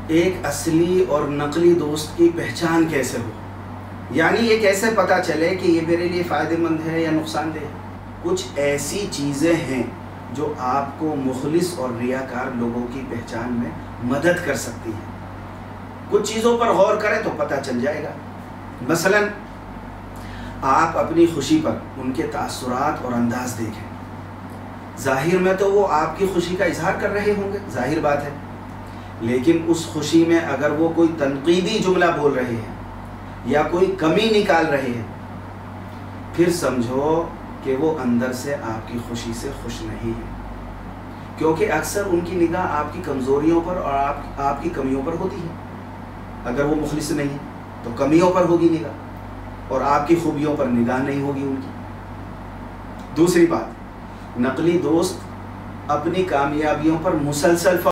ایک اصلی اور نقلی دوست کی پہچان کیسے ہو، یعنی یہ کیسے پتہ چلے کہ یہ میرے لیے فائدہ مند ہے یا نقصان دہ ہے؟ کچھ ایسی چیزیں ہیں جو آپ کو مخلص اور ریاکار لوگوں کی پہچان میں مدد کر سکتی ہیں۔ کچھ چیزوں پر غور کریں تو پتہ چل جائے گا۔ مثلا آپ اپنی خوشی پر ان کے تاثرات اور انداز دیکھیں۔ ظاہر میں تو وہ آپ کی خوشی کا اظہار کر رہے ہوں گے، ظاہر بات ہے، لیکن اس خوشی میں اگر وہ کوئی تنقیدی جملہ بول رہے ہیں یا کوئی کمی نکال رہے ہیں، پھر سمجھو کہ وہ اندر سے آپ کی خوشی سے خوش نہیں ہے، کیونکہ اکثر ان کی نگاہ آپ کی کمزوریوں پر اور آپ کی کمیوں پر ہوتی ہے۔ اگر وہ مخلص نہیں ہے تو کمیوں پر ہوگی نگاہ اور آپ کی خوبیوں پر نگاہ نہیں ہوگی ان کی۔ دوسری بات، نقلی دوست اپنی کامیابیوں پر مسلسل